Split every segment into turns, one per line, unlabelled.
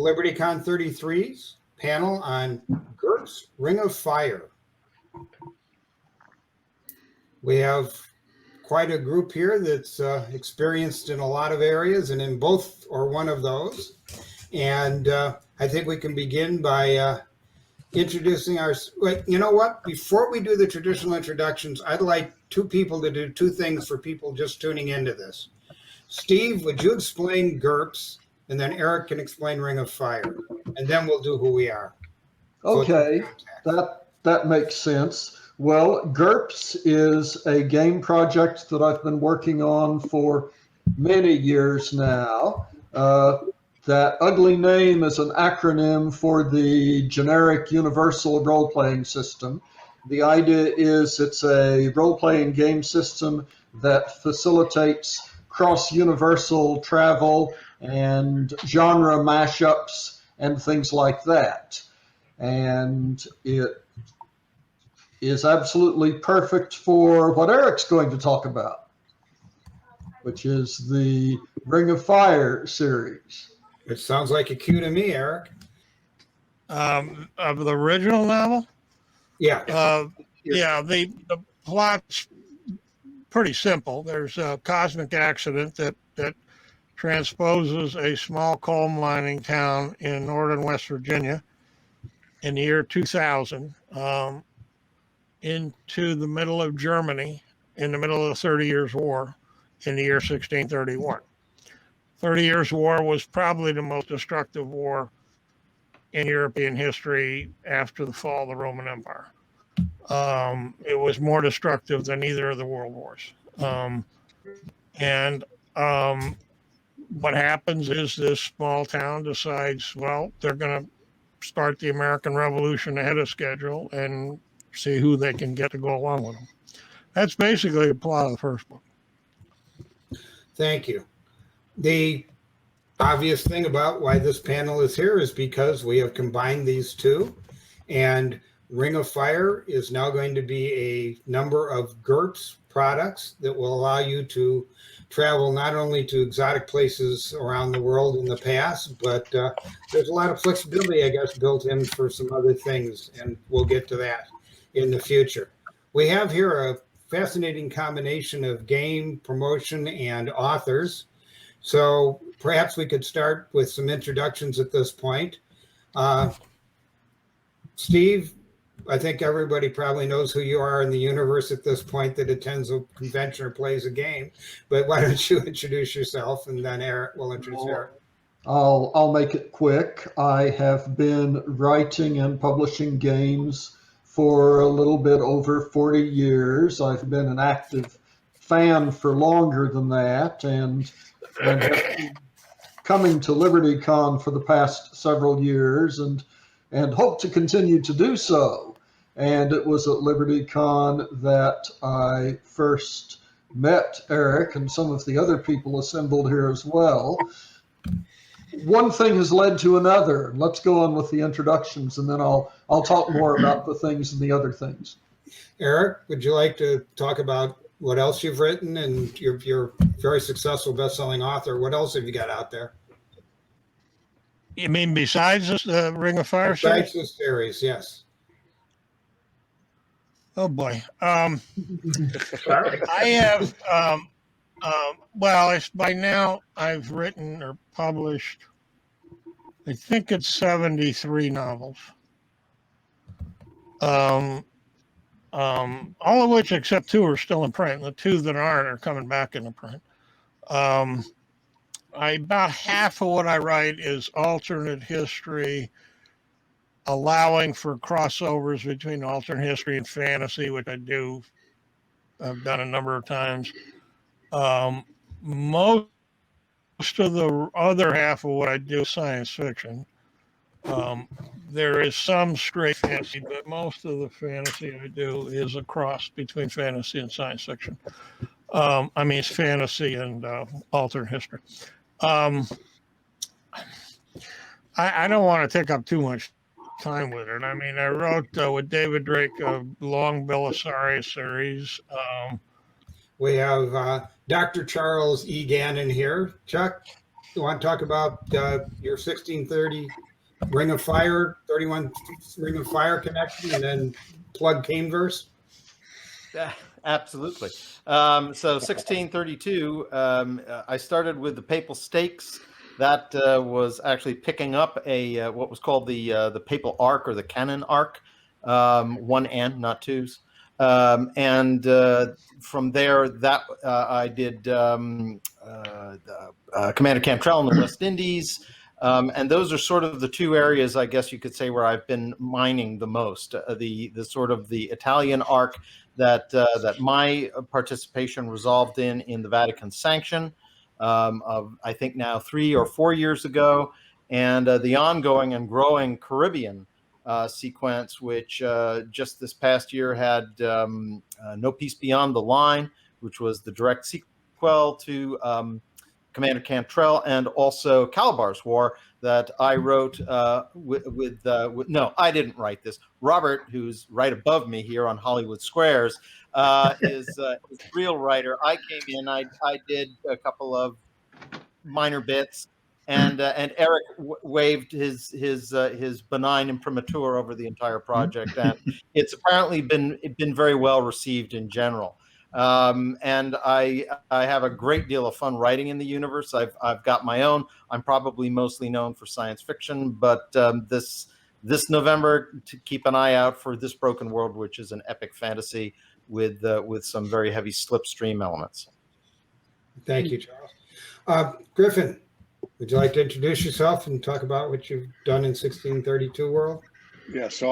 LibertyCon 33's panel on GURPS Ring of Fire. We have quite a group here that's experienced in a lot of areas and in both or one of those. And I think we can begin by introducing our, wait, you know what? Before we do the traditional introductions, I'd like two people to do two things for people just tuning into this. Steve, would you explain GURPS? And then Eric can explain Ring of Fire. And then we'll do who we are.
Okay, that makes sense. Well, GURPS is a game project that I've been working on for many years now. That ugly name is an acronym for the generic universal role-playing system. The idea is it's a role-playing game system that facilitates cross-universal travel and genre mashups and things like that. And it is absolutely perfect for what Eric's going to talk about, which is the Ring of Fire series.
It sounds like a cue to me, Eric.
Of the original novel?
Yeah.
The plot's pretty simple. There's a cosmic accident that transposes a small coal mining town in northern West Virginia in the year 2000 into the middle of Germany in the middle of the 30 Years' War in the year 1631. 30 Years' War was probably the most destructive war in European history after the fall of the Roman Empire. It was more destructive than either of the world wars. What happens is this small town decides, well, they're going to start the American Revolution ahead of schedule and see who they can get to go along with them. That's basically the plot of the first book.
Thank you. The obvious thing about why this panel is here is because we have combined these two, and Ring of Fire is now going to be a number of GURPS products that will allow you to travel not only to exotic places around the world in the past, but there's a lot of flexibility, I guess, built in for some other things, and we'll get to that in the future. We have here a fascinating combination of game, promotion, and authors. So perhaps we could start with some introductions at this point. Steve, I think everybody probably knows who you are in the universe at this point that attends a convention or plays a game. But why don't you introduce yourself, and then Eric will introduce Eric.
I'll make it quick. I have been writing and publishing games for a little bit over 40 years. I've been an active fan for longer than that, and have been coming to LibertyCon for the past several years, and hope to continue to do so. And it was at LibertyCon that I first met Eric and some of the other people assembled here as well. One thing has led to another. Let's go on with the introductions, and then I'll talk more about the things and the other things.
Eric, would you like to talk about what else you've written? And you're a very successful best-selling author. What else have you got out there?
You mean besides the Ring of Fire series?
Besides this series, yes.
Oh boy. I have, by now I've written or published, I think it's 73 novels. All of which except two are still in print. The two that aren't are coming back into print. About half of what I write is alternate history, allowing for crossovers between alternate history and fantasy, which I do. I've done a number of times. Most of the other half of what I do is science fiction. There is some straight fantasy, but most of the fantasy I do is a cross between fantasy and science fiction. It's fantasy and alternate history. I don't want to take up too much time with it. I wrote with David Drake a long Belisarius series.
We have Dr. Charles E. Gannon here. Chuck? you want to talk about your 1630 Ring of Fire, 31 Ring of Fire connection, and then plug Caneverse?
Yeah, absolutely. So 1632, I started with the Papal Stakes. That was actually picking up a what was called the Papal Arc or the Canon Arc, one and not twos. And from there, that I did Commander Cantrell in the West Indies. And those are sort of the two areas, I guess you could say, where I've been mining the most. The sort of the Italian arc that my participation resolved in the Vatican sanction of, I think, now 3 or 4 years ago, and the ongoing and growing Caribbean sequence, which just this past year had No Peace Beyond the Line, which was the direct sequel to Commander Cantrell, and also Calabar's War that I wrote with no, I didn't write this. Robert, who's right above me here on Hollywood Squares, is a real writer. I came in, I did a couple of minor bits, and Eric waved his benign imprimatur over the entire project, and it's apparently been very well received in general. And I have a great deal of fun writing in the universe. I've got my own. I'm probably mostly known for science fiction, but this November, to keep an eye out for This Broken World, which is an epic fantasy with some very heavy slipstream elements.
Thank you, Charles. Griffin, would you like to introduce yourself and talk about what you've done in 1632 world?
Yeah, so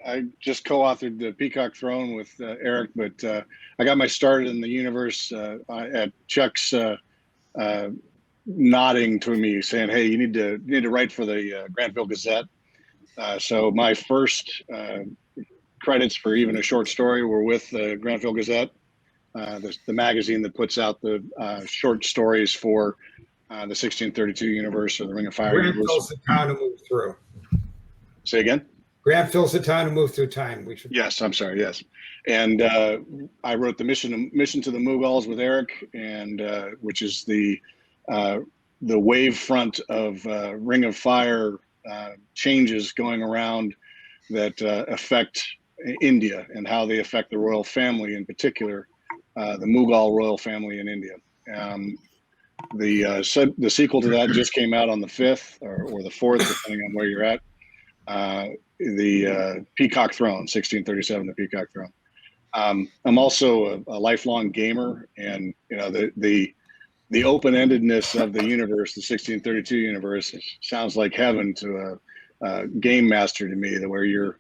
I just co-authored the Peacock Throne with Eric, but I got my start in the universe at Chuck's nodding to me, saying, "Hey, you need to write for the Grantville Gazette." So my first credits for even a short story were with the Grantville Gazette, the magazine that puts out the short stories for the 1632 universe or the Ring of Fire universe.
Grantville's the town to move through.
Say again?
Grantville's the town to move through time. We should.
Yes, I'm sorry. Yes, and I wrote the mission to the Mughals with Eric, and which is the wave front of Ring of Fire changes going around that affect India and how they affect the royal family, in particular, the Mughal royal family in India. The sequel to that just came out on the 5th or the 4th, depending on where you're at. The Peacock Throne, 1637, the Peacock Throne. I'm also a lifelong gamer, and the open-endedness of the universe, the 1632 universe, sounds like heaven to a game master to me. Where you're,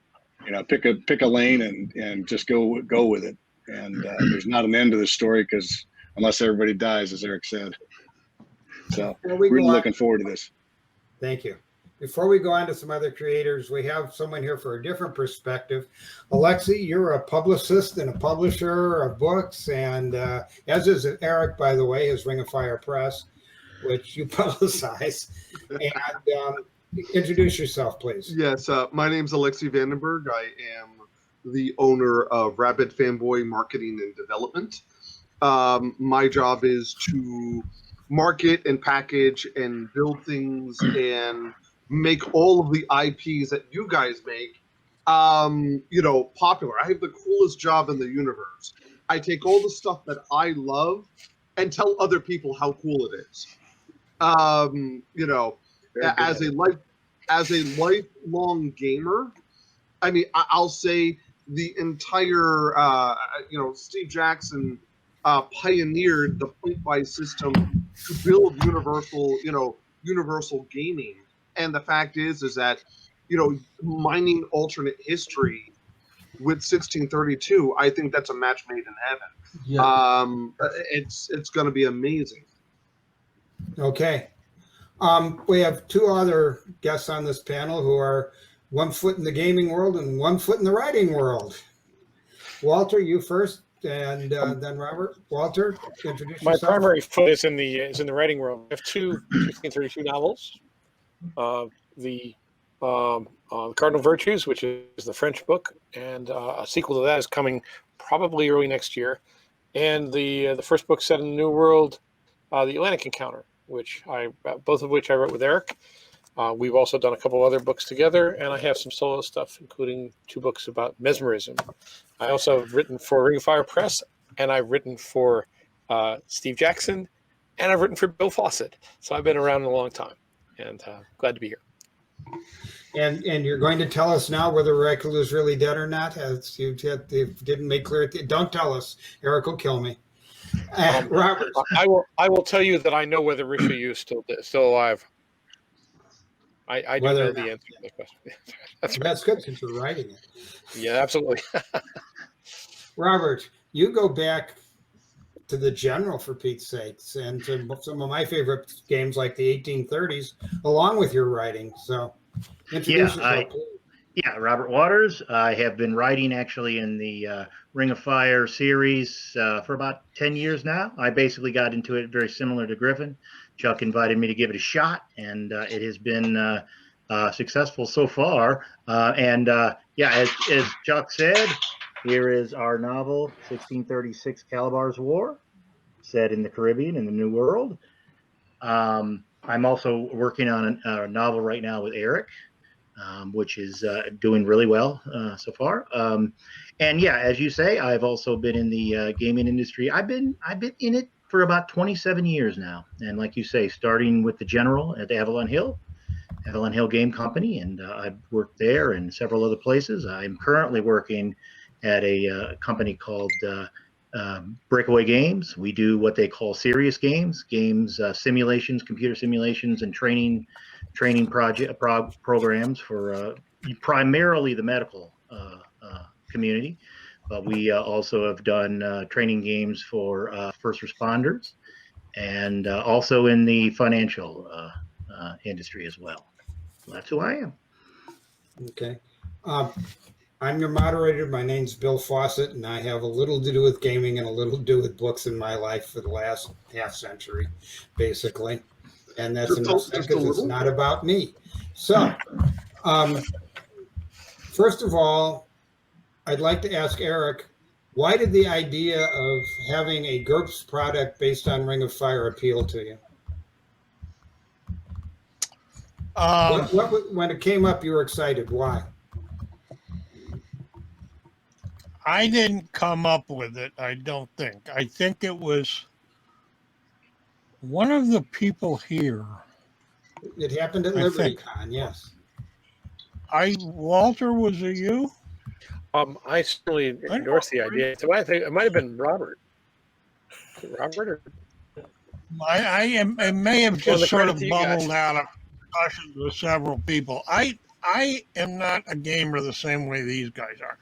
pick a lane and just go with it, and there's not an end to the story because unless everybody dies, as Eric said. So really looking forward to this.
Thank you. Before we go on to some other creators, we have someone here for a different perspective. Alexi, you're a publicist and a publisher of books, and as is Eric, by the way, his Ring of Fire Press, which you publicize. And introduce yourself, please.
Yes, my name's Alexi Vandenberg. I am the owner of Rabid Fanboy Marketing and Development. My job is to market and package and build things and make all of the IPs that you guys make, popular. I have the coolest job in the universe. I take all the stuff that I love and tell other people how cool it is. As a lifelong gamer, I mean, I'll say the entire, Steve Jackson pioneered the point-buy system to build universal gaming. And the fact is that, mining alternate history with 1632, I think that's a match made in heaven. Yeah. It's going to be amazing.
Okay. We have two other guests on this panel who are 1 foot in the gaming world and 1 foot in the writing world. Walter, you first, and then Robert. Walter, introduce yourself.
My primary foot is in the writing world. I have two 1632 novels. The Cardinal Virtues, which is the French book, and a sequel to that is coming probably early next year. And the first book set in the New World, the Atlantic Encounter, both of which I wrote with Eric. We've also done a couple other books together, and I have some solo stuff, including 2 books about mesmerism. I also have written for Ring of Fire Press, and I've written for Steve Jackson, and I've written for Bill Fawcett. So I've been around a long time, and glad to be here.
And you're going to tell us now whether Reclus is really dead or not? As you didn't make clear. Don't tell us. Eric will kill me. Robert.
I will tell you that I know whether Richelieu is still alive. I do know the answer to that question.
That's good since you're writing it.
Yeah, absolutely.
Robert, you go back to the general, for Pete's sakes, and to some of my favorite games like the 1830s, along with your writing. So introduce yourself, please.
Yeah, Robert Waters. I have been writing actually in the Ring of Fire series for about 10 years now. I basically got into it very similar to Griffin. Chuck invited me to give it a shot, and it has been successful so far. Yeah, as Chuck said, here is our novel, 1636 Calabar's War, set in the Caribbean in the New World. I'm also working on a novel right now with Eric, which is doing really well so far. And yeah, as you say, I've also been in the gaming industry. I've been in it for about 27 years now. And like you say, starting with the General at Avalon Hill Game Company, and I've worked there and several other places. I'm currently working at a company called Breakaway Games. We do what they call serious games, simulations, computer simulations, and training programs for primarily the medical community. But we also have done training games for first responders, and also in the financial industry as well. So that's who I am.
Okay. I'm your moderator. My name's Bill Fawcett, and I have a little to do with gaming and a little to do with books in my life for the last half century, basically. And that's enough because it's not about me. So, first of all, I'd like to ask Eric, why did the idea of having a GURPS product based on Ring of Fire appeal to you? When it came up, you were excited. Why?
I didn't come up with it, I don't think. I think it was one of the people here.
It happened at LibertyCon, yes.
Walter, was it you?
I certainly endorsed the idea. So I think it might have been Robert. Robert?
I may have just sort of bubbled out of discussions with several people. I am not a gamer the same way these guys are.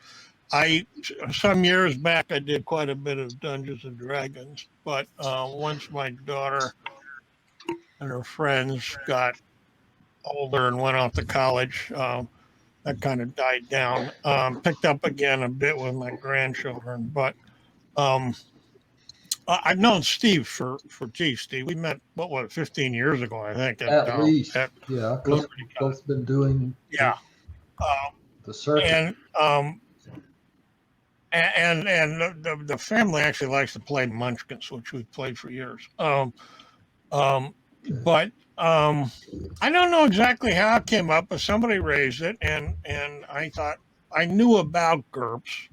Some years back, I did quite a bit of Dungeons and Dragons, but once my daughter and her friends got older and went off to college, that kind of died down. Picked up again a bit with my grandchildren, but I've known Steve for Steve. We met, 15 years ago, I think.
At least, yeah. Both been doing the circuit.
And the family actually likes to play Munchkins, which we've played for years. But I don't know exactly how it came up, but somebody raised it, and I thought I knew about GURPS,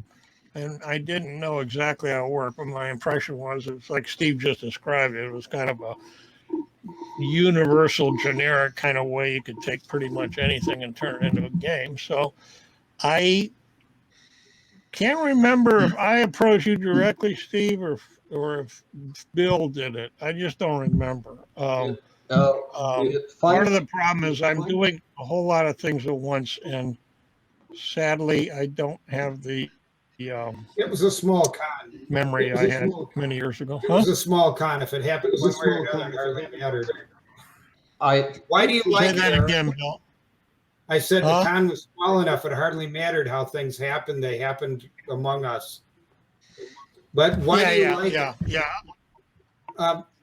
and I didn't know exactly how it worked. But my impression was it's like Steve just described it. It was kind of a universal, generic kind of way you could take pretty much anything and turn it into a game. So I can't remember if I approached you directly, Steve, or if Bill did it. I just don't remember. Part of the problem is I'm doing a whole lot of things at once, and sadly, I don't have the
it was a small con
memory I had many years ago.
It was a small con. If it happened one way or another, it hardly mattered. Why do you like
that again, Bill?
I said the con was small enough; it hardly mattered how things happened. They happened among us. But why do you like it?
Yeah.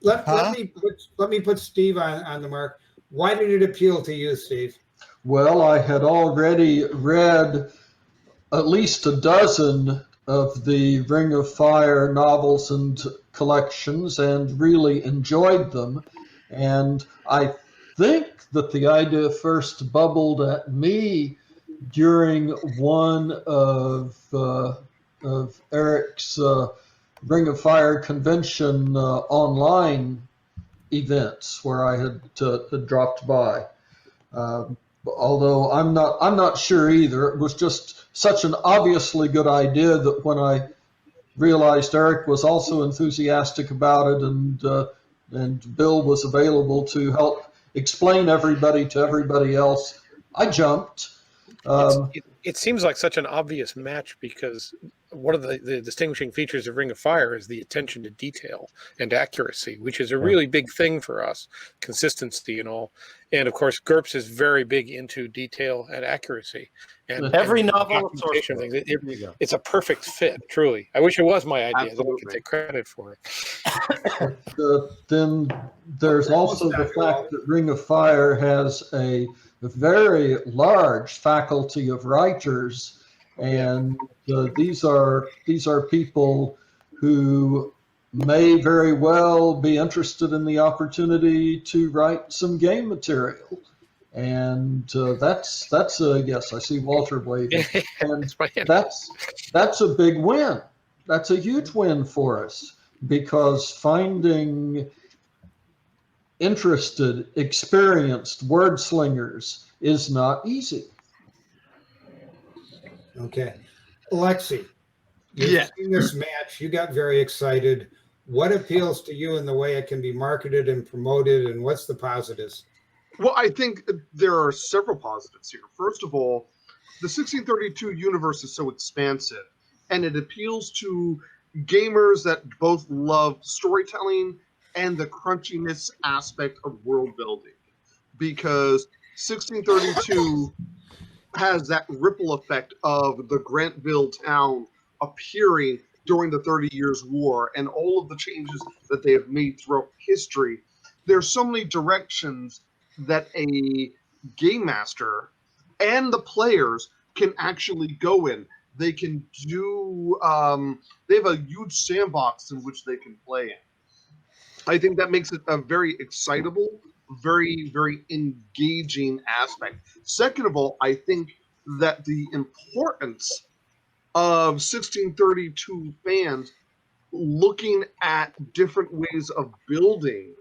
Let me put Steve on the mark. Why did it appeal to you, Steve?
Well, I had already read at least a dozen of the Ring of Fire novels and collections and really enjoyed them. And I think that the idea first bubbled at me during one of Eric's Ring of Fire convention online events where I had dropped by. Although I'm not sure either. It was just such an obviously good idea that when I realized Eric was also enthusiastic about it, and Bill was available to help explain everybody to everybody else, I jumped.
It seems like such an obvious match because one of the distinguishing features of Ring of Fire is the attention to detail and accuracy, which is a really big thing for us, consistency and all. And of course, GURPS is very big into detail and accuracy. And
Every
and
novel,
documentation of things.
there you go.
It's a perfect fit, truly. I wish it was my idea, then I could
Absolutely.
take credit for it.
Then there's also the fact that Ring of Fire has a very large faculty of writers, and these are people who may very well be interested in the opportunity to write some game material. And that's a yes. I see Walter waving, and that's a big win. That's a huge win for us, because finding interested, experienced word slingers is not easy.
Okay. Alexi, you've seen this match. You got very excited. What appeals to you in the way it can be marketed and promoted, and what's the positives?
Well, I think there are several positives here. First of all, the 1632 universe is so expansive, and it appeals to gamers that both love storytelling and the crunchiness aspect of world building, because 1632 has that ripple effect of the Grantville town appearing during the 30 Years' War and all of the changes that they have made throughout history. There's so many directions that a game master and the players can actually go in. They can do, they have a huge sandbox in which they can play in. I think that makes it a very excitable, very, very engaging aspect. Second of all, I think that the importance of 1632 fans looking at different ways of building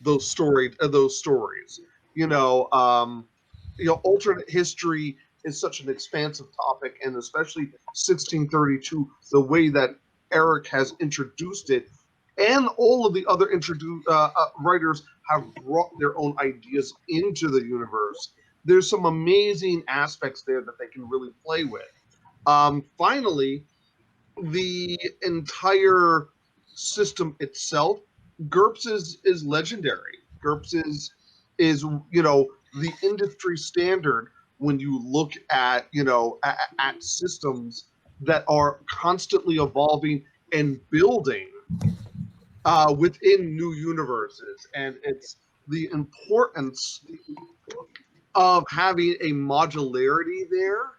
those stories. Alternate history is such an expansive topic, and especially 1632, the way that Eric has introduced it, and all of the other writers have brought their own ideas into the universe. There's some amazing aspects there that they can really play with. Finally, the entire system itself, GURPS is legendary. GURPS is the industry standard when you look at at systems that are constantly evolving and building within new universes. And it's the importance of having a modularity there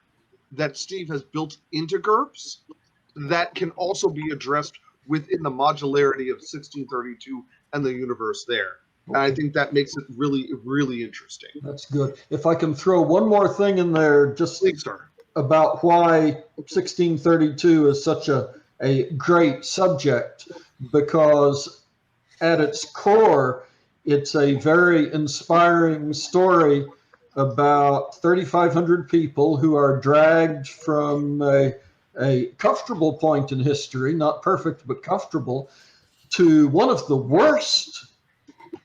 that Steve has built into GURPS that can also be addressed within the modularity of 1632 and the universe there. And I think that makes it really, really interesting.
That's good. If I can throw one more thing in there, just
Please, sir.
About why 1632 is such a great subject, because at its core, it's a very inspiring story about 3,500 people who are dragged from a comfortable point in history, not perfect, but comfortable, to one of the worst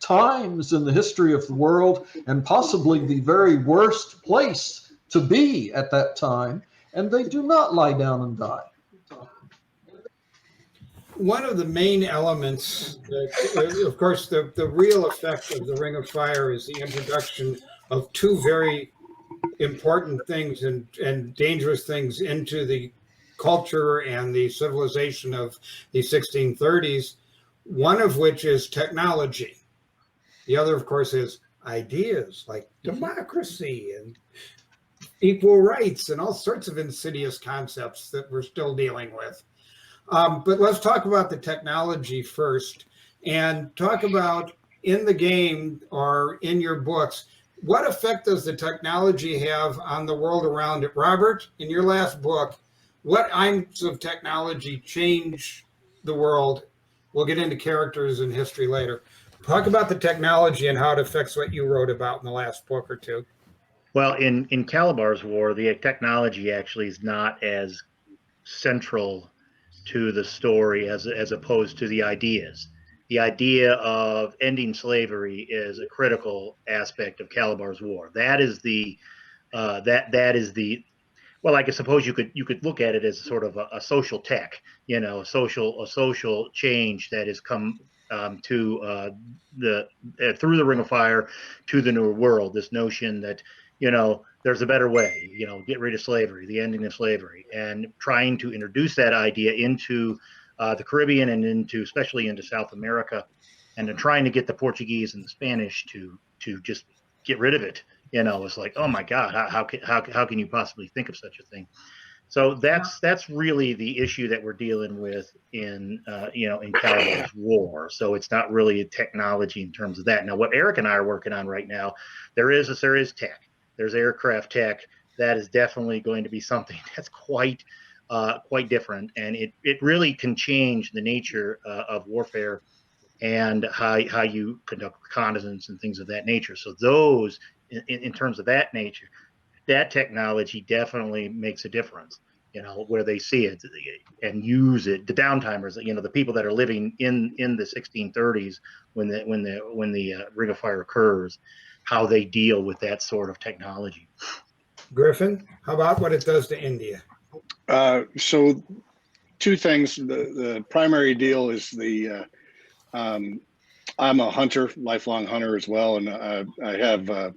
times in the history of the world, and possibly the very worst place to be at that time, and they do not lie down and die.
One of the main elements, of course, the real effect of the Ring of Fire is the introduction of two very important things and dangerous things into the culture and the civilization of the 1630s, one of which is technology. The other, of course, is ideas like democracy and equal rights and all sorts of insidious concepts that we're still dealing with. But let's talk about the technology first, and talk about in the game or in your books, what effect does the technology have on the world around it? Robert, in your last book, what kinds of technology change the world? We'll get into characters and history later. Talk about the technology and how it affects what you wrote about in the last book or two.
Well, in Calabar's War, the technology actually is not as central to the story as opposed to the ideas. The idea of ending slavery is a critical aspect of Calabar's War. That is the that is the well, I suppose you could look at it as sort of a social tech, a social change that has come to through the Ring of Fire to the New World. This notion that there's a better way, get rid of slavery, the ending of slavery, and trying to introduce that idea into the Caribbean and especially into South America, and then trying to get the Portuguese and the Spanish to just get rid of it. It's like, oh my God, how can you possibly think of such a thing? So that's really the issue that we're dealing with in Calabar's War. So it's not really a technology in terms of that. Now, what Eric and I are working on right now, there is tech. There's aircraft tech. That is definitely going to be something that's quite different, and it really can change the nature of warfare and how you conduct reconnaissance and things of that nature. So those, in terms of that nature, that technology definitely makes a difference, where they see it and use it. The downtimers, the people that are living in the 1630s when the Ring of Fire occurs, how they deal with that sort of technology. Griffin,
how about what it does to India?
So two things. The primary deal is I'm a hunter, lifelong hunter as well, and I have a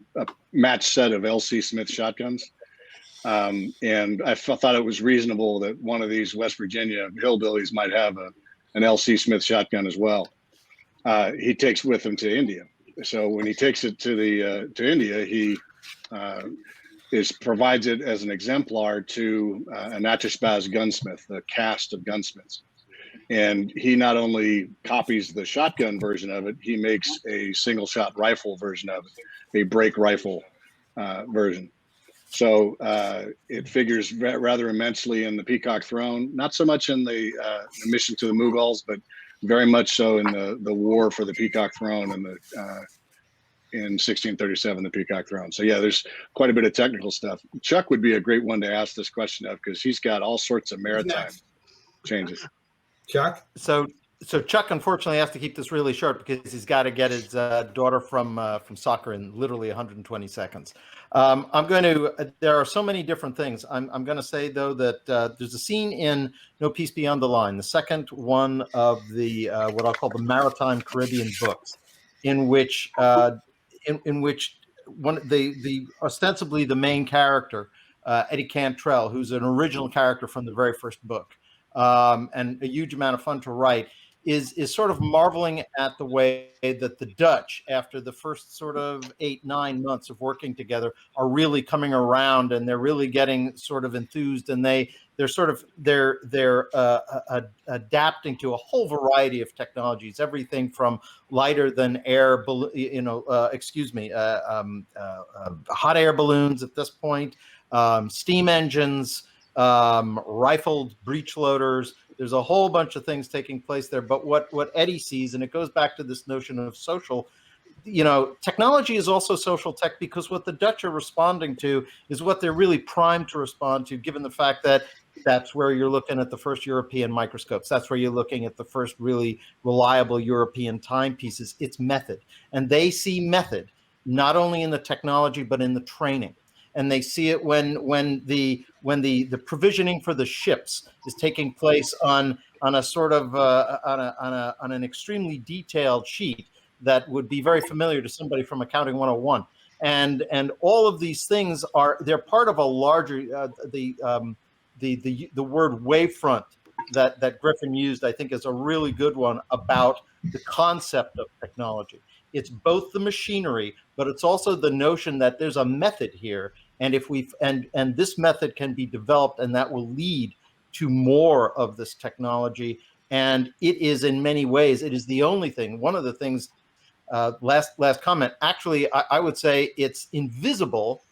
matched set of LC Smith shotguns. And I thought it was reasonable that one of these West Virginia hillbillies might have an LC Smith shotgun as well. He takes with him to India. So when he takes it to India, he provides it as an exemplar to a Natchezbaz gunsmith, a caste of gunsmiths. And he not only copies the shotgun version of it, he makes a single shot rifle version of it, a break rifle version. So it figures rather immensely in the Peacock Throne, not so much in the mission to the Mughals, but very much so in the war for the Peacock Throne and in 1637, the Peacock Throne. So yeah, there's quite a bit of technical stuff. Chuck would be a great one to ask this question of, because he's got all sorts of maritime changes.
Chuck?
So Chuck unfortunately has to keep this really short because he's got to get his daughter from soccer in literally 120 seconds. There are so many different things. I'm going to say, though, that there's a scene in No Peace Beyond the Line, the second one of the what I'll call the Maritime Caribbean books, in which the ostensibly the main character, Eddie Cantrell, who's an original character from the very first book, and a huge amount of fun to write, is sort of marveling at the way that the Dutch, after the first sort of 8-9 months of working together, are really coming around, and they're really getting sort of enthused, and they're adapting to a whole variety of technologies, everything from lighter than air, hot air balloons at this point, steam engines, rifled breech loaders. There's a whole bunch of things taking place there. But what Eddie sees, and it goes back to this notion of social, technology is also social tech, because what the Dutch are responding to is what they're really primed to respond to, given the fact that that's where you're looking at the first European microscopes. That's where you're looking at the first really reliable European timepieces. It's method. And they see method not only in the technology, but in the training. And they see it when the provisioning for the ships is taking place on a sort of on an extremely detailed sheet that would be very familiar to somebody from Accounting 101. And all of these things they're part of a larger the word wavefront that Griffin used, I think, is a really good one about the concept of technology. It's both the machinery, but it's also the notion that there's a method here, and and this method can be developed, and that will lead to more of this technology. And it is, in many ways, it is the only thing. One of the things last comment. Actually, I would say it's invisible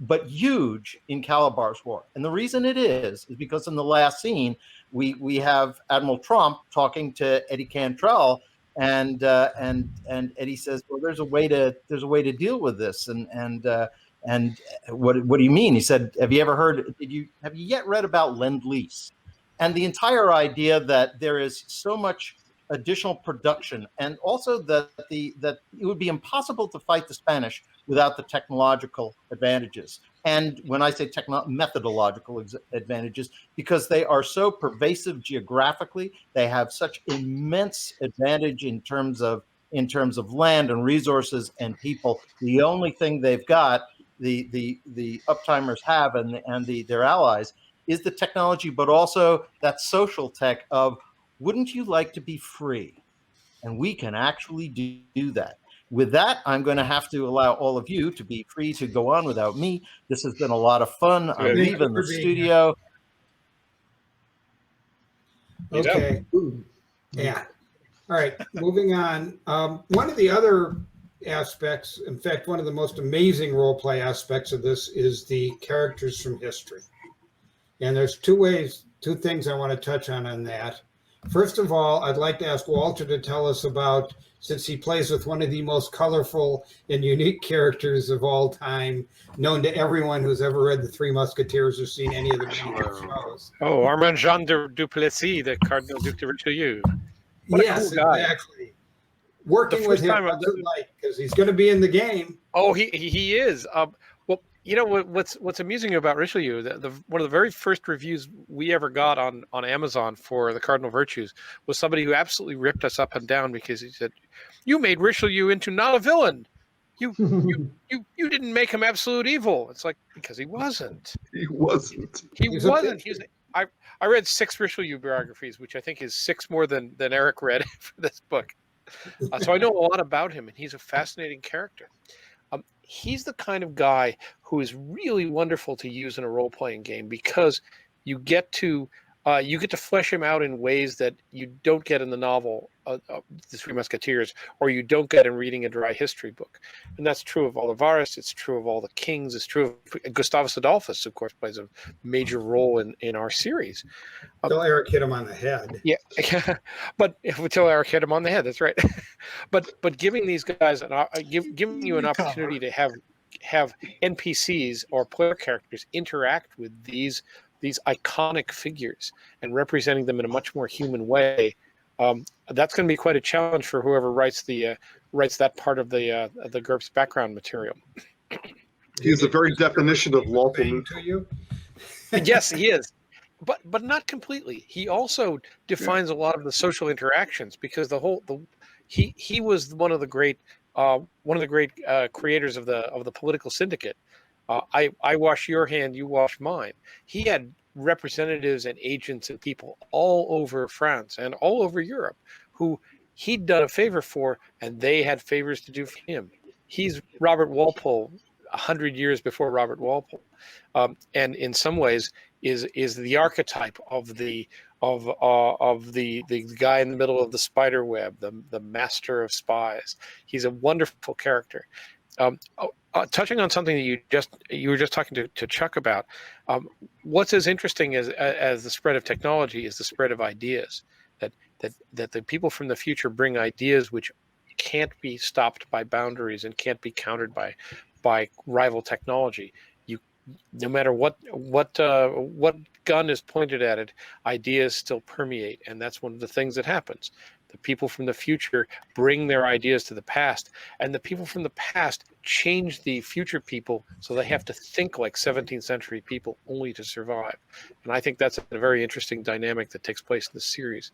but huge in Calabar's War. And the reason it is because in the last scene, we have Admiral Trump talking to Eddie Cantrell, and Eddie says, "Well, there's a way to deal with this." And what do you mean? He said, "Have you ever heard? Have you yet read about Lend-Lease?" And the entire idea that there is so much additional production, and also that it would be impossible to fight the Spanish without the technological advantages. And when I say methodological advantages, because they are so pervasive geographically, they have such immense advantage in terms of land and resources and people. The only thing they've got, the uptimers have, and their allies, is the technology, but also that social tech of, wouldn't you like to be free? And we can actually do that. With that, I'm going to have to allow all of you to be free to go on without me. This has been a lot of fun. I'm leaving the studio.
Okay. Yeah. All right. Moving on. One of the other aspects, in fact, one of the most amazing role play aspects of this is the characters from history. And there's two things I want to touch on that. First of all, I'd like to ask Walter to tell us about, since he plays with one of the most colorful and unique characters of all time, known to everyone who's ever read The Three Musketeers or seen any of the shows.
Oh, Armand Jean du Plessis, the Cardinal Duc de Richelieu. What a cool guy.
Exactly. Working with him, what's it like? Because he's going to be in the game.
Oh, he is. Well, you know what's amusing about Richelieu? One of the very first reviews we ever got on Amazon for the Cardinal Virtues was somebody who absolutely ripped us up and down because he said, "You made Richelieu into not a villain. You didn't make him absolute evil." It's like, because he wasn't.
He wasn't.
He wasn't. I read 6 Richelieu biographies, which I think is 6 more than Eric read for this book. So I know a lot about him, and he's a fascinating character. He's the kind of guy who is really wonderful to use in a role-playing game because you get to flesh him out in ways that you don't get in the novel, The Three Musketeers, or you don't get in reading a dry history book. And that's true of Olivares. It's true of all the kings. It's true of Gustavus Adolphus, of course, plays a major role in our series.
Until Eric hit him on the head.
Yeah, but until Eric hit him on the head, that's right. but giving these guys giving you an opportunity to have NPCs or player characters interact with these iconic figures and representing them in a much more human way, that's going to be quite a challenge for whoever writes that part of the GURPS background material.
He's the very definition of lawful
to you.
Yes, he is. But not completely. He also defines a lot of the social interactions because he was one of the great creators of the political syndicate. I wash your hand, you wash mine. He had representatives and agents and people all over France and all over Europe who he'd done a favor for, and they had favors to do for him. He's Robert Walpole 100 years before Robert Walpole, and in some ways is the archetype of the guy in the middle of the spider web, the master of spies. He's a wonderful character. Touching on something that you were just talking to Chuck about, what's as interesting as the spread of technology is the spread of ideas. That the people from the future bring ideas which can't be stopped by boundaries and can't be countered by rival technology. No matter what gun is pointed at it, ideas still permeate, and that's one of the things that happens. The people from the future bring their ideas to the past, and the people from the past change the future people so they have to think like 17th century people only to survive. And I think that's a very interesting dynamic that takes place in the series.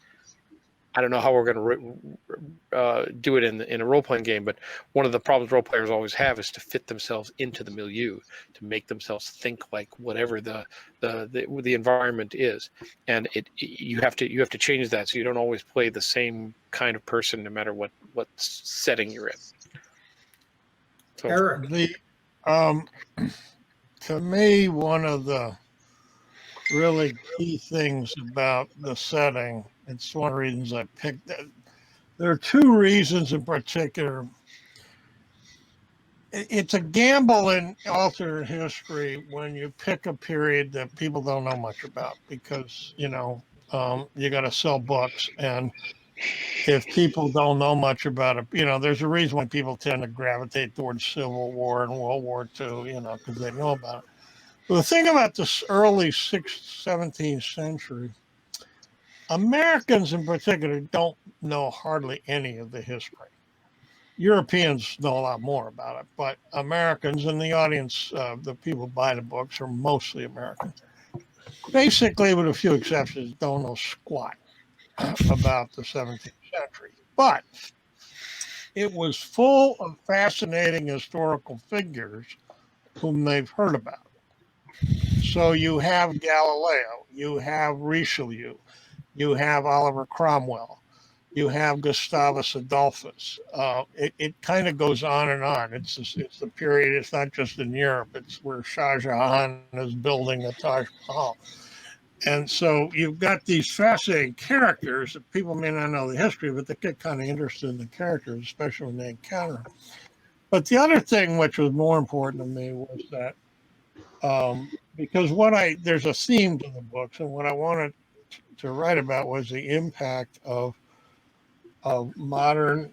I don't know how we're going to do it in a role-playing game, but one of the problems role players always have is to fit themselves into the milieu, to make themselves think like whatever the environment is, and you have to change that so you don't always play the same kind of person no matter what setting you're in. So,
Eric,
to me, one of the really key things about the setting, it's one of the reasons I picked that. There are 2 reasons in particular it's a gamble in alternate history when you pick a period that people don't know much about, because you got to sell books, and if people don't know much about it, there's a reason why people tend to gravitate towards Civil War and World War II, because they know about it. But the thing about this early 17th century, Americans in particular don't know hardly any of the history. Europeans know a lot more about it, but Americans in the audience, the people who buy the books, are mostly Americans. Basically, with a few exceptions, don't know squat about the 17th century. But it was full of fascinating historical figures whom they've heard about. So you have Galileo, you have Richelieu, you have Oliver Cromwell, you have Gustavus Adolphus. It kind of goes on and on. It's the period. It's not just in Europe. It's where Shah Jahan is building the Taj Mahal. And so you've got these fascinating characters that people may not know the history, but they get kind of interested in the characters, especially when they encounter them. But the other thing, which was more important to me, was that because there's a theme to the books, and what I wanted to write about was the impact of modern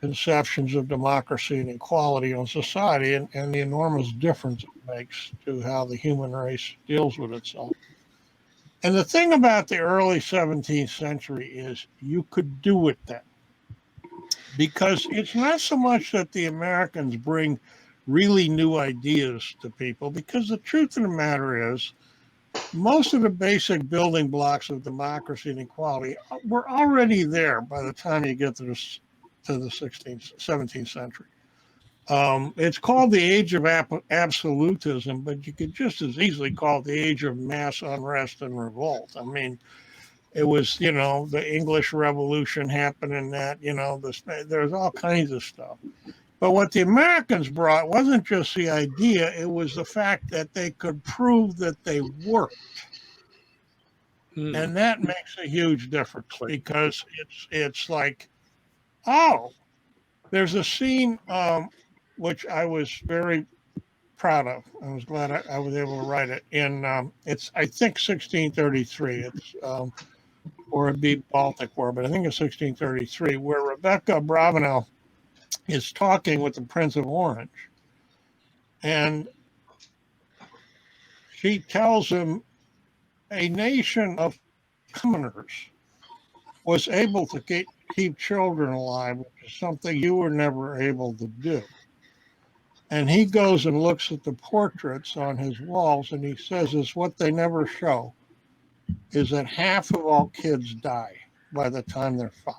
conceptions of democracy and equality on society, and the enormous difference it makes to how the human race deals with itself. And the thing about the early 17th century is you could do it then, because it's not so much that the Americans bring really new ideas to people, because the truth of the matter is most of the basic building blocks of democracy and equality were already there by the time you get to the 17th century. It's called the age of absolutism, but you could just as easily call it the age of mass unrest and revolt. I mean, it was, the English Revolution happened in that, there's all kinds of stuff. But what the Americans brought wasn't just the idea, it was the fact that they could prove that they worked. And that makes a huge difference, because it's like, oh, there's a scene which I was very proud of. I was glad I was able to write it. It's, I think, 1633. It's or it'd be Baltic War, but I think it's 1633, where Rebecca Bravenel is talking with the Prince of Orange, and she tells him a nation of commoners was able to keep children alive, which is something you were never able to do. And he goes and looks at the portraits on his walls, and he says, "Is what they never show is that half of all kids die by the time they're 5.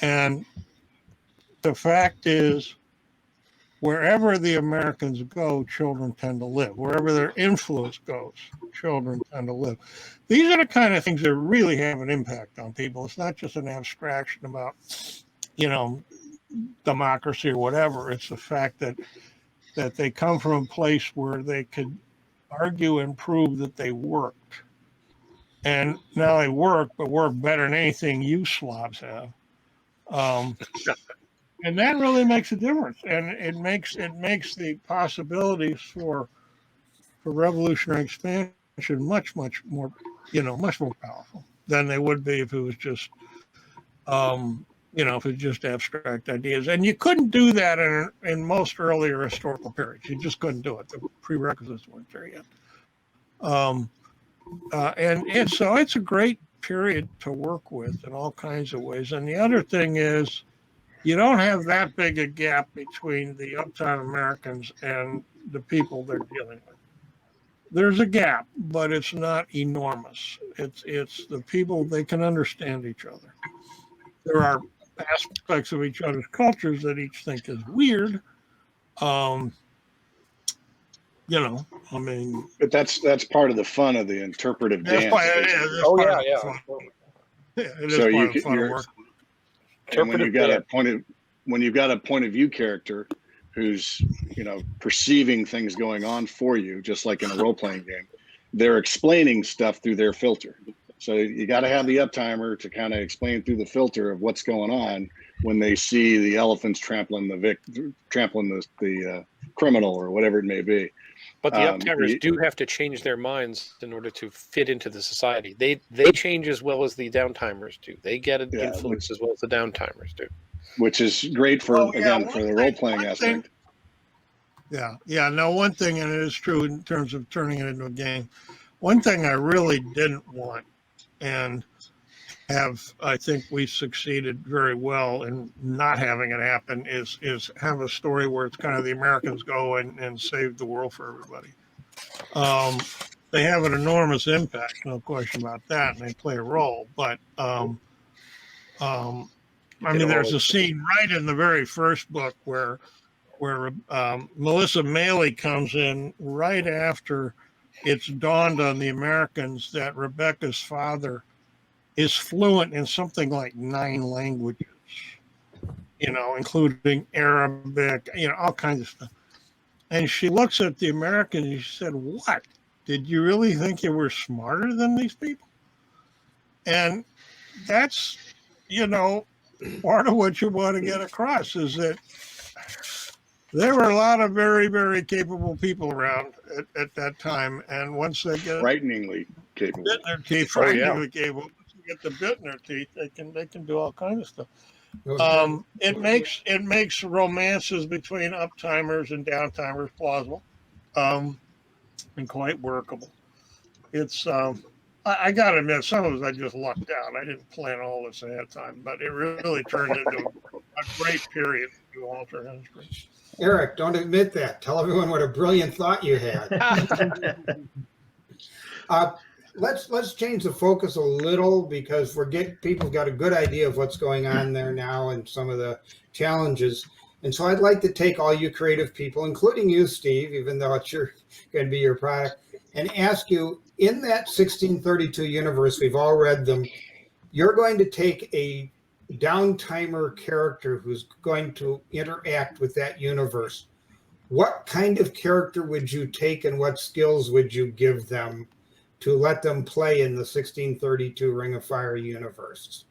And the fact is, wherever the Americans go, children tend to live. Wherever their influence goes, children tend to live." These are the kind of things that really have an impact on people. It's not just an abstraction about, democracy or whatever. It's the fact that they come from a place where they could argue and prove that they worked. And now they work, but work better than anything you slobs have. And that really makes a difference. And it makes the possibilities for revolutionary expansion much, much more, much more powerful than they would be if it was just, if it's just abstract ideas. And you couldn't do that in most earlier historical periods. You just couldn't do it. The prerequisites weren't there yet. So it's a great period to work with in all kinds of ways. And the other thing is, you don't have that big a gap between the uptown Americans and the people they're dealing with. There's a gap, but it's not enormous. It's the people, they can understand each other. There are aspects of each other's cultures that each think is weird. But
that's part of the fun of the interpretive dance.
It is part of the fun of work.
And when you've got a point of view character who's perceiving things going on for you, just like in a role playing game, they're explaining stuff through their filter. So you got to have the uptimer to kind of explain through the filter of what's going on when they see the elephants trampling the criminal or whatever it may be.
But the uptimers do have to change their minds in order to fit into the society. They change as well as the downtimers do. They get an influence as well as the downtimers do.
Which is great for, again, for the role-playing aspect.
No, one thing, and it is true in terms of turning it into a game, one thing I really didn't want, and I think we succeeded very well in not having it happen, is have a story where it's kind of the Americans go and save the world for everybody. They have an enormous impact, no question about that, and they play a role. But I mean, there's a scene right in the very first book where Melissa Maley comes in right after it's dawned on the Americans that Rebecca's father is fluent in something like 9 languages, including Arabic, all kinds of stuff. And she looks at the Americans and she said, "What? Did you really think you were smarter than these people?" And that's, part of what you want to get across is that there were a lot of very, very capable people around at that time. And once they get
frighteningly capable,
capable. Once they get the bit in their teeth, they can do all kinds of stuff. It makes romances between uptimers and downtimers plausible, and quite workable. It's I got to admit, some of it I just lucked out. I didn't plan all this ahead of time, but it really turned into a great period to alter history.
Eric, don't admit that. Tell everyone what a brilliant thought you had. Let's change the focus a little because people got a good idea of what's going on there now and some of the challenges. And so I'd like to take all you creative people, including you, Steve, even though it's going to be your product, and ask you, in that 1632 universe, we've all read them, you're going to take a downtimer character who's going to interact with that universe. What kind of character would you take and what skills would you give them to let them play in the 1632 Ring of Fire universe?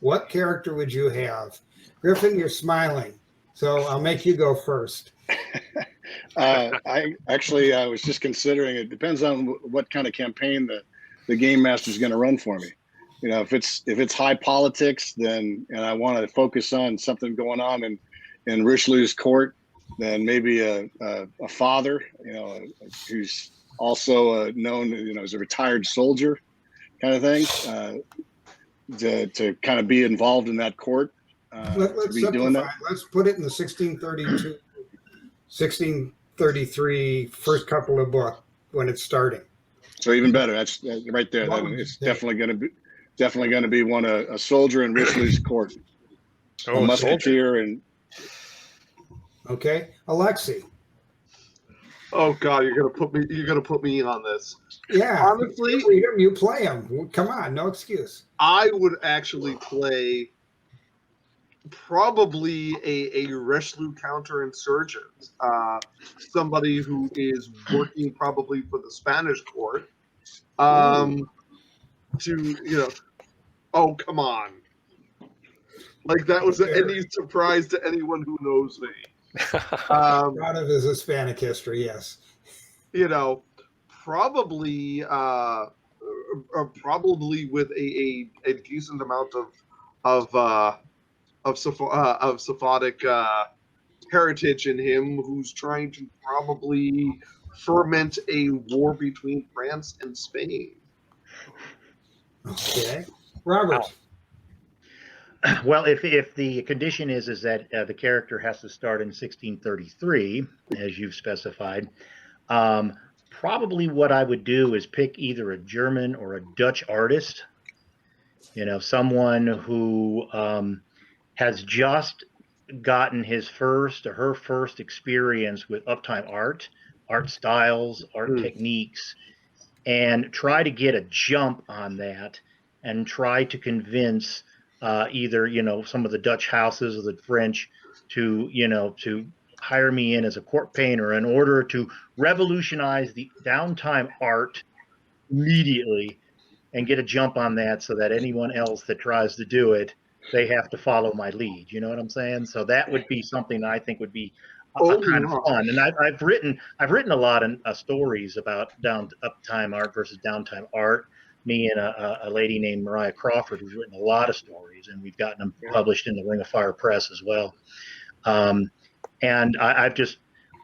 What character would you have? Griffin, you're smiling, so I'll make you go first.
I was just considering, it depends on what kind of campaign the game master is going to run for me. If it's high politics, and I want to focus on something going on in Richelieu's court, then maybe a father, who's also known, as a retired soldier kind of thing, to kind of be involved in that court.
Let's simplify. Let's put it in the 1632, 1633 first couple of books when it's starting.
So even better. That's right there. It's definitely going to be a soldier in Richelieu's court, a musketeer, and
okay, Alexi.
Oh God, you're gonna put me in on this.
Yeah,
honestly,
you play him. Come on, no excuse.
I would actually play probably a Richelieu counterinsurgent, somebody who is working probably for the Spanish court. Oh, come on. Like that was any surprise to anyone who knows me.
Proud of his Hispanic history, yes.
Probably with a decent amount of Sephardic heritage in him, who's trying to probably ferment a war between France and Spain.
Okay, Robert.
Well, if the condition is that the character has to start in 1633, as you've specified, probably what I would do is pick either a German or a Dutch artist, someone who has just gotten his first or her first experience with uptime art styles, art techniques, and try to get a jump on that and try to convince either, some of the Dutch houses or the French to hire me in as a court painter in order to revolutionize the downtime art immediately and get a jump on that so that anyone else that tries to do it, they have to follow my lead. You know what I'm saying? So that would be something that I think would be
Oh,
kind of
my.
fun. And I've written a lot of stories about uptime art versus downtime art. Me and a lady named Mariah Crawford, who's written a lot of stories, and we've gotten them published in the Ring of Fire Press as well. And I've just,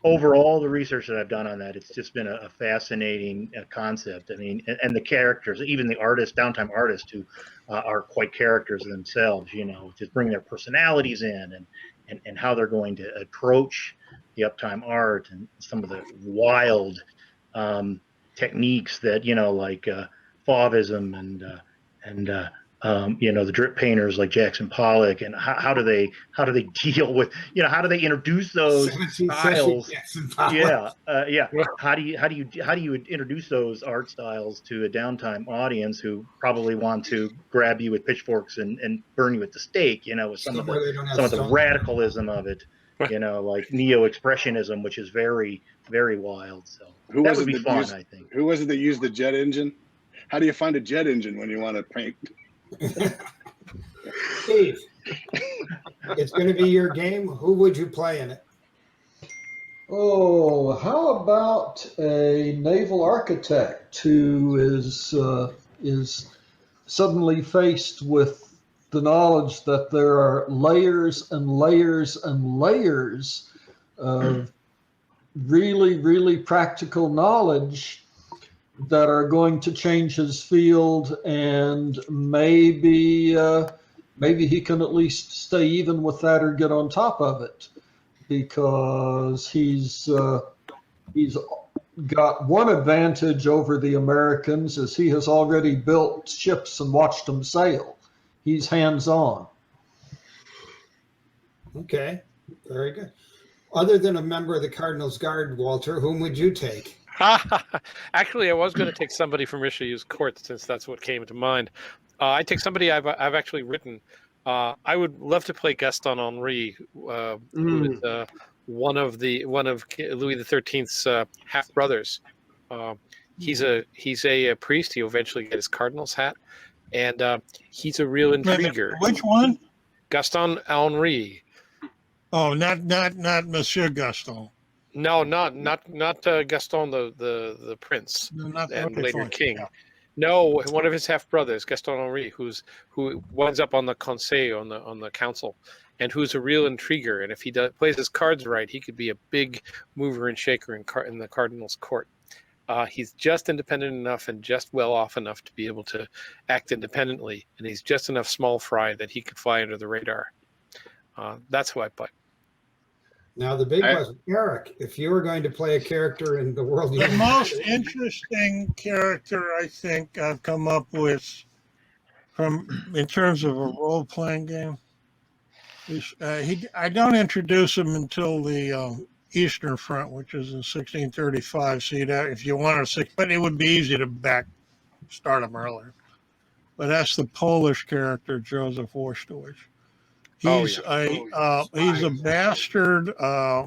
overall, the research that I've done on that, it's just been a fascinating concept. I mean, and the characters, even the artists, downtime artists, who are quite characters themselves, you know, just bring their personalities in and how they're going to approach the uptime art and some of the wild techniques that, you know, like Fauvism and you know, the drip painters like Jackson Pollock, and how do they deal with, you know, how do they introduce those
17th
styles?
Jackson Pollock.
Yeah. How do you introduce those art styles to a downtime audience who probably want to grab you with pitchforks and burn you at the stake? You know, with some of the radicalism of it. You know, like neo-expressionism, which is very, very wild. So that would be fun, I think.
Who was it that used the jet engine? How do you find a jet engine when you want to paint?
Steve, it's going to be your game. Who would you play in it?
Oh, how about a naval architect who is suddenly faced with the knowledge that there are layers and layers and layers of really, really practical knowledge that are going to change his field, and maybe he can at least stay even with that or get on top of it, because he's got one advantage over the Americans, is he has already built ships and watched them sail. He's hands-on.
Okay, very good. Other than a member of the Cardinals Guard, Walter, whom would you take?
Actually, I was going to take somebody from Richelieu's court, since that's what came to mind. I take somebody I've actually written. I would love to play Gaston Henri, who is one of Louis XIII's half brothers. He's a priest. He eventually got his cardinal's hat, and he's a real intriguer.
Which one?
Gaston Henri.
Oh, not Monsieur Gaston.
No, not Gaston the prince, and later king. Yeah. No, one of his half brothers, Gaston Henri, who winds up on the conseil, on the council, and who's a real intriguer. And if he plays his cards right, he could be a big mover and shaker in the cardinal's court. He's just independent enough and just well off enough to be able to act independently, and he's just enough small fry that he could fly under the radar. That's who I play.
Now, the big question, Eric, if you were going to play a character in the world,
the most interesting character I think I've come up with in terms of a role-playing game is I don't introduce him until the Eastern Front, which is in 1635. See that if you want to, but it would be easy to start him earlier. But that's the Polish character Joseph Warstowicz. He's a bastard.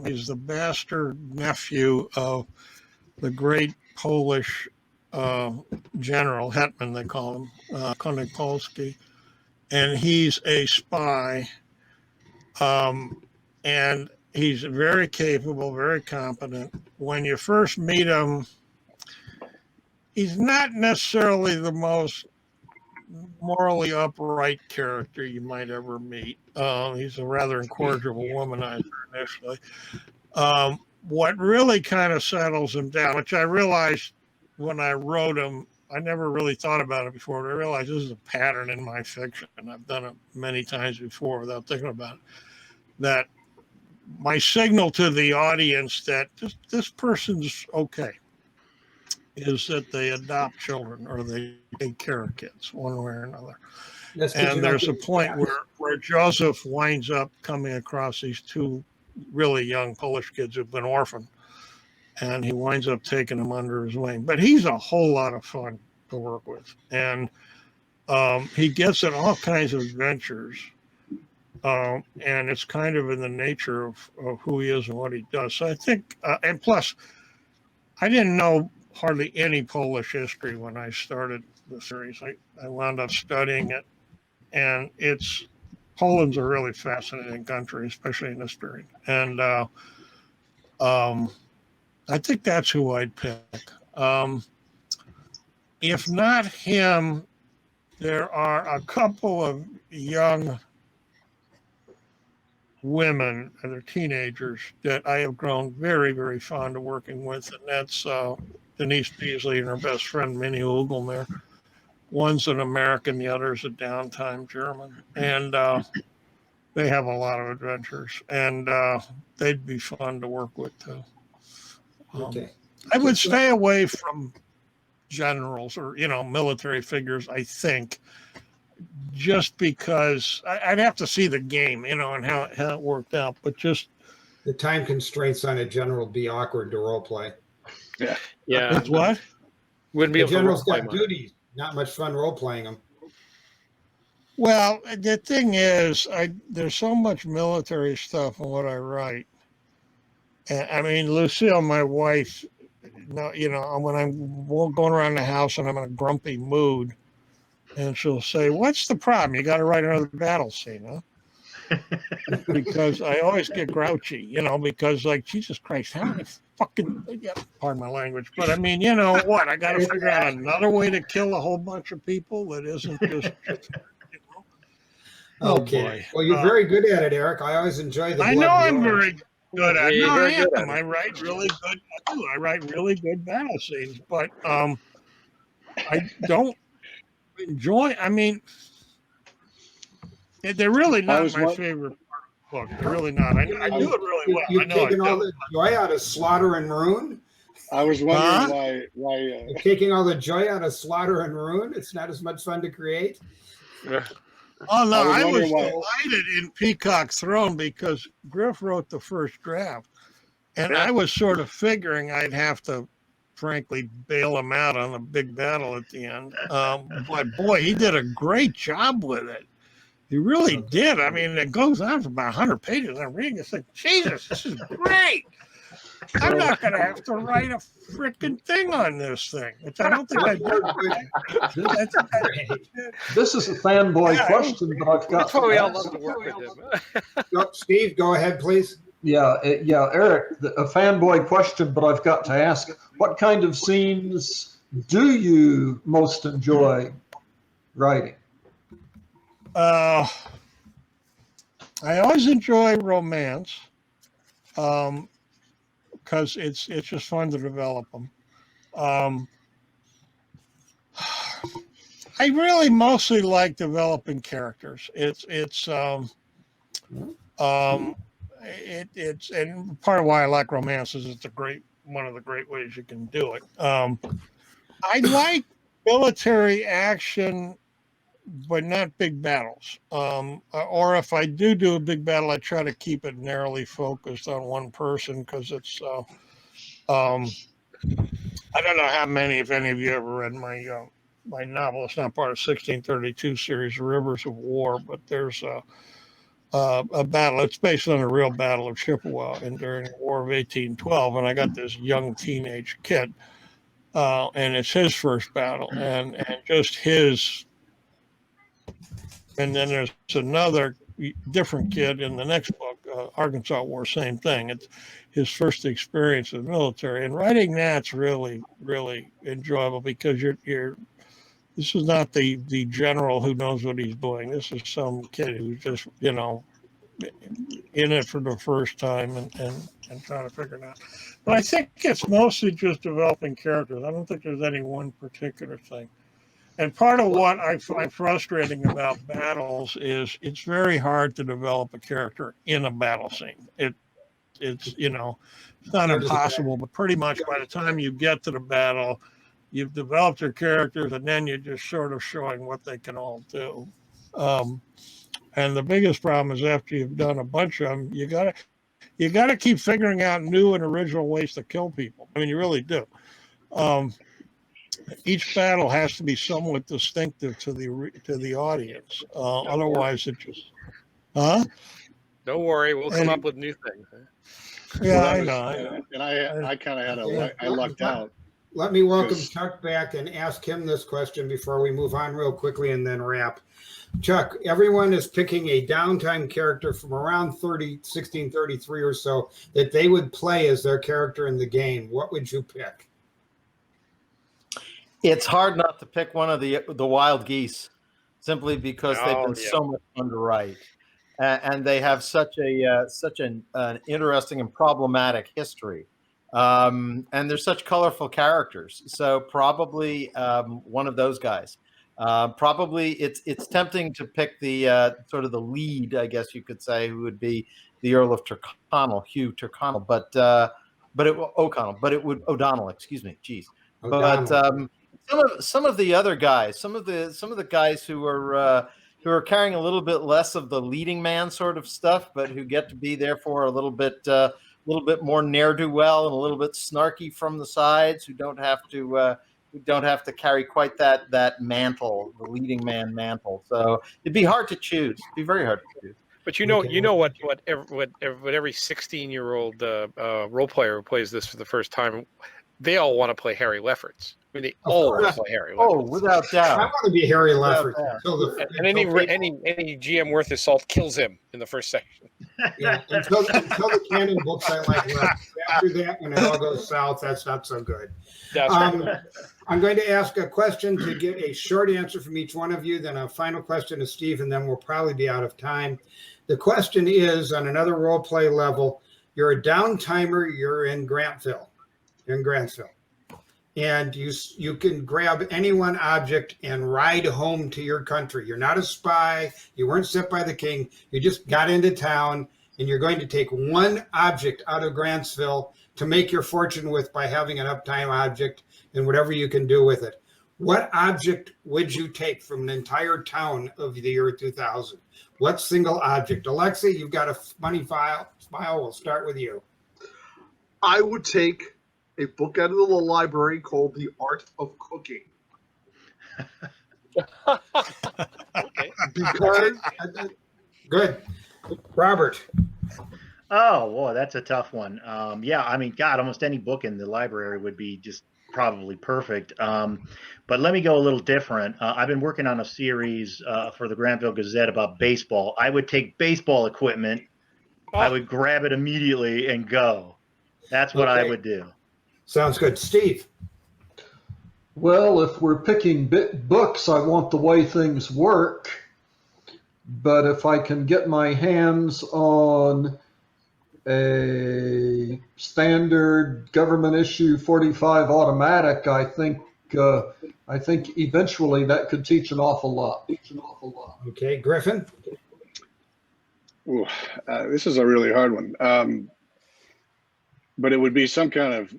He's the bastard nephew of the great Polish general, hetman they call him, Konik Polski, and he's a spy. And he's very capable, very competent. When you first meet him, he's not necessarily the most morally upright character you might ever meet. He's a rather incorrigible womanizer initially. What really kind of settles him down, which I realized when I wrote him, I never really thought about it before, but I realized this is a pattern in my fiction, and I've done it many times before without thinking about it, that my signal to the audience that this person's okay is that they adopt children or they take care of kids one way or another. And there's a point where Joseph winds up coming across these two really young Polish kids who've been orphaned, and he winds up taking them under his wing. But he's a whole lot of fun to work with, and he gets in all kinds of adventures, and it's kind of in the nature of who he is and what he does. So I think, and plus, I didn't know hardly any Polish history when I started the series. I wound up studying it, and Poland's a really fascinating country, especially in this period. And I think that's who I'd pick. If not him, there are a couple of young women, and they're teenagers, that I have grown very, very fond of working with, and that's Denise Beasley and her best friend, Minnie Ugelmer. One's an American, the other's a downtime German, and they have a lot of adventures, and they'd be fun to work with too.
Okay.
I would stay away from generals or military figures, I think, just because I'd have to see the game, and how it worked out. But just
The time constraints on a general would be awkward to role play.
Yeah.
it's what?
Wouldn't be
The
able to
general's
role-play
got
much.
duties. Not much fun role playing them.
Well, the thing is, there's so much military stuff in what I write. And, I mean, Lucille, my wife, when I'm going around the house and I'm in a grumpy mood, and she'll say, "What's the problem? You got to write another battle scene, huh?" Because I always get grouchy, because like, Jesus Christ, how many fucking, pardon my language, but I mean, what? I got to figure out another way to kill a whole bunch of people that isn't just. Oh,
Okay.
boy.
Well, you're very good at it, Eric. I always enjoy the.
I know I'm very good at it.
Yeah,
No, I
very good
am.
at it.
I write really good. I do. I write really good battle scenes, but I don't enjoy. I mean, they're really not my favorite part of the book. They're really not. I do it really well.
You've
I know
taken
I
all
do.
the joy out of Slaughter and Ruin.
I was wondering why
You're taking all the joy out of Slaughter and Ruin. It's not as much fun to create.
Oh no, I was
wondering why.
delighted in Peacock Throne because Griff wrote the first draft, and I was sort of figuring I'd have to, frankly, bail him out on a big battle at the end. But boy, he did a great job with it. He really did. I mean, it goes on for about 100 pages. I'm reading it, like, Jesus, this is great. I'm not going to have to write a freaking thing on this thing, which I don't think I did.
This is a fanboy question, but I've got
That's why we all
to
love
ask.
to work with him.
Steve, go ahead, please.
Yeah, Eric, a fanboy question, but I've got to ask, what kind of scenes do you most enjoy writing?
I always enjoy romance because it's just fun to develop them. I really mostly like developing characters. It's and part of why I like romance is it's one of the great ways you can do it. I like military action, but not big battles. Or if I do a big battle, I try to keep it narrowly focused on one person because it's. I don't know how many, if any of you ever read my novel. It's not part of 1632 series, Rivers of War, but there's a battle. It's based on a real battle of Chippewa during the War of 1812, and I got this young teenage kid, and it's his first battle, and just his. And then there's another different kid in the next book, Arkansas War, same thing. It's his first experience in the military, and writing that's really, really enjoyable because you're. This is not the general who knows what he's doing. This is some kid who's just in it for the first time and trying to figure it out. But I think it's mostly just developing characters. I don't think there's any one particular thing. And part of what I find frustrating about battles is it's very hard to develop a character in a battle scene. It's not impossible, but pretty much by the time you get to the battle, you've developed your characters, and then you're just sort of showing what they can all do. And the biggest problem is after you've done a bunch of them, you gotta keep figuring out new and original ways to kill people. I mean, you really do. Each battle has to be somewhat distinctive to the audience. Otherwise, it just, huh?
Don't worry, we'll come up with new things.
Yeah, I know.
And I kind of had I lucked out
let me welcome
Yes.
Chuck back and ask him this question before we move on real quickly and then wrap. Chuck, everyone is picking a downtime character from around 1633 or so that they would play as their character in the game. What would you pick?
It's hard not to pick one of the wild geese, simply because they've been so much fun to write, and they have such an interesting and problematic history, and they're such colorful characters. So probably one of those guys. Probably it's tempting to pick the sort of the lead, I guess you could say, who would be the Earl of Tyrconnell, Hugh Tyrconnell, but O'Connell, but it would O'Donnell, excuse me, geez.
O'Donnell.
But some of the other guys, some of the guys who are carrying a little bit less of the leading man sort of stuff, but who get to be therefore a little bit more ne'er-do-well and a little bit snarky from the sides, who don't have to carry quite that mantle, the leading man mantle. So it'd be hard to choose. It'd be very hard to choose.
But you know what every 16-year-old role player who plays this for the first time, they all want to play Harry Lefferts. I mean, they all want to play Harry Lefferts.
Oh, without doubt.
I want to be Harry Lefferts.
And any GM worth his salt kills him in the first section.
Yeah, until the canon books I like left. After that, when it all goes south, that's not so good.
That's right.
I'm going to ask a question to get a short answer from each one of you, then a final question to Steve, and then we'll probably be out of time. The question is, on another role play level, you're a downtimer, you're in Grantville. And you can grab any one object and ride home to your country. You're not a spy. You weren't sent by the king. You just got into town, and you're going to take one object out of Grantsville to make your fortune with by having an uptime object and whatever you can do with it. What object would you take from an entire town of the year 2000? What single object? Alexi, you've got a funny smile. We'll start with you.
I would take a book out of the library called The Art of Cooking.
Okay.
Because
Good. Robert.
Oh, boy, that's a tough one. Yeah, I mean, God, almost any book in the library would be just probably perfect. But let me go a little different. I've been working on a series for the Grantville Gazette about baseball. I would take baseball equipment. I would grab it immediately and go. That's what I would do.
Sounds good. Steve.
Well, if we're picking books, I want the way things work. But if I can get my hands on a standard government issue 45 automatic, I think eventually that could teach an awful lot.
Okay, Griffin.
Ooh, this is a really hard one. But it would be some kind of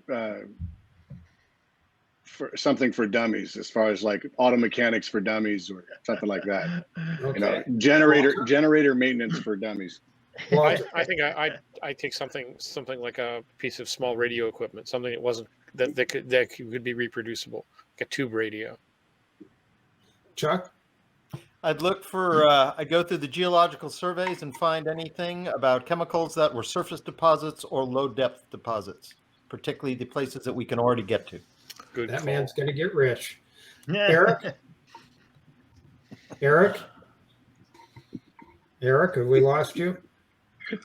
something for dummies, as far as like auto mechanics for dummies or something like that.
Okay.
Generator maintenance for dummies.
Well, I think I take something like a piece of small radio equipment, something that could be reproducible, like a tube radio.
Chuck.
I'd look for, I'd go through the geological surveys and find anything about chemicals that were surface deposits or low depth deposits, particularly the places that we can already get to.
Good.
That
call.
man's going to get rich. Eric? Eric, have we lost you?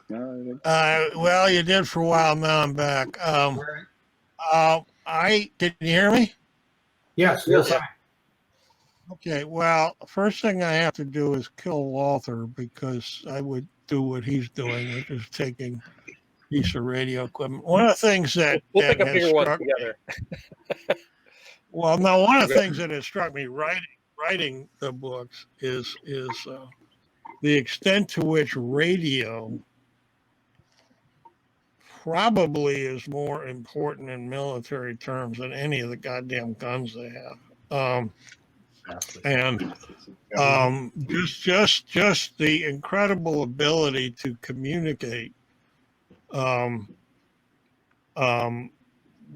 Well, you did for a while. Now I'm back.
All right.
Did you hear me?
Yes, you're fine.
Okay. Well, first thing I have to do is kill Walther, because I would do what he's doing, which is taking a piece of radio equipment. One of the things that
We'll pick a
has
bigger one
struck-
together.
Well, no, one of the things that has struck me writing the books is the extent to which radio probably is more important in military terms than any of the goddamn guns they have. And just the incredible ability to communicate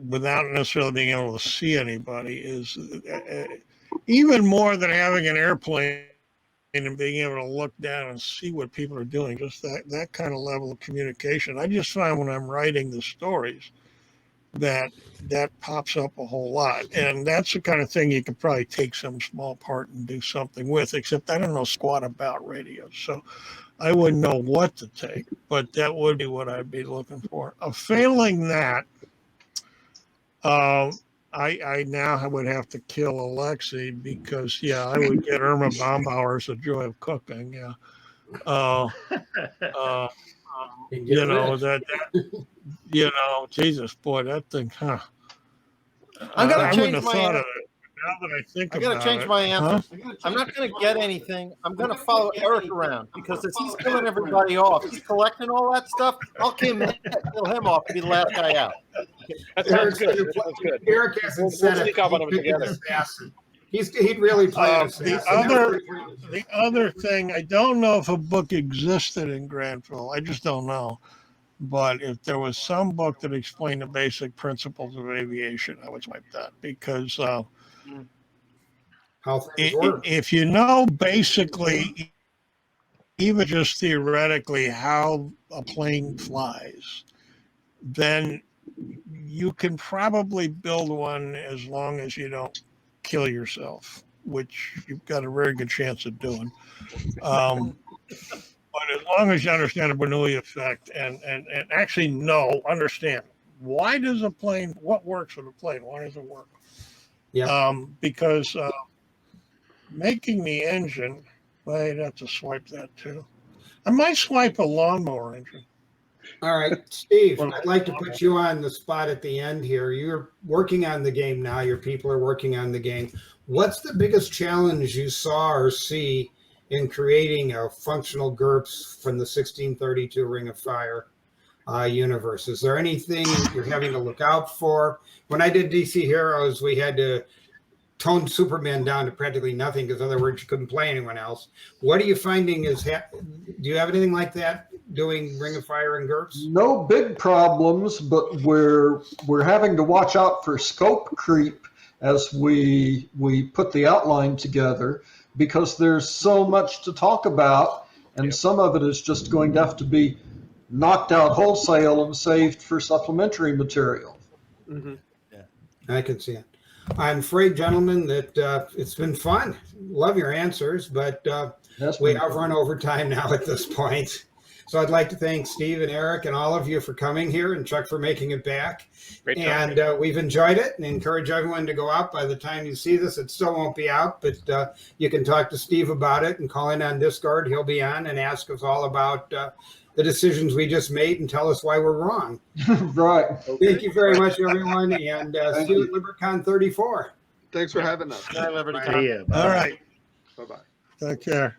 without necessarily being able to see anybody is even more than having an airplane and being able to look down and see what people are doing. Just that kind of level of communication. I just find when I'm writing the stories that pops up a whole lot. And that's the kind of thing you could probably take some small part and do something with, except I don't know squat about radios. So I wouldn't know what to take, but that would be what I'd be looking for. Failing that, I now would have to kill Alexi because, yeah, I would get Irma Bombauer's The Joy of Cooking. Yeah. You know, Jesus, boy, that thing, huh?
I'm gonna
I
change
wouldn't have
my
thought of
answer.
it. Now that I think
I
about
gotta change
it,
my answer.
huh?
I'm not gonna get anything. I'm gonna follow Eric around because as he's killing everybody off, he's collecting all that stuff. I'll kill him off and be the last guy out.
That sounds good. That sounds good.
Eric hasn't
We'll
said it.
sneak up on them
He'd pick an
together.
assassin. He'd really play an
The
assassin.
other thing, I don't know if a book existed in Granville. I just don't know. But if there was some book that explained the basic principles of aviation, I would swipe that because
How things work.
if you know basically, even just theoretically, how a plane flies, then you can probably build one as long as you don't kill yourself, which you've got a very good chance of doing. But as long as you understand the Bernoulli effect and actually understand why does a plane, what works with a plane, why does it work?
Yeah.
Because making the engine, well, I'd have to swipe that too. I might swipe a lawnmower engine.
All right, Steve, I'd like to put you on the spot at the end here. You're working on the game now. Your people are working on the game. What's the biggest challenge you saw or see in creating a functional GURPS from the 1632 Ring of Fire universe? Is there anything you're having to look out for? When I did DC Heroes, we had to tone Superman down to practically nothing because otherwise you couldn't play anyone else. What are you finding do you have anything like that doing Ring of Fire and GURPS?
No big problems, but we're having to watch out for scope creep as we put the outline together, because there's so much to talk about, and some of it is just going to have to be knocked out wholesale and saved for supplementary material.
Mm-hmm.
Yeah.
I can see it. I'm afraid, gentlemen, that it's been fun. Love your answers, but we have run over time now at this point. So I'd like to thank Steve and Eric and all of you for coming here, and Chuck for making it back.
Great job.
And we've enjoyed it, and encourage everyone to go out. By the time you see this, it still won't be out, but you can talk to Steve about it and call in on Discord. He'll be on and ask us all about the decisions we just made and tell us why we're wrong.
Right.
Thank you very much, everyone, and see you at LiberCon 34.
Thanks for having us.
Liberty.
See ya. Bye.
All right.
Bye-bye.
Take care.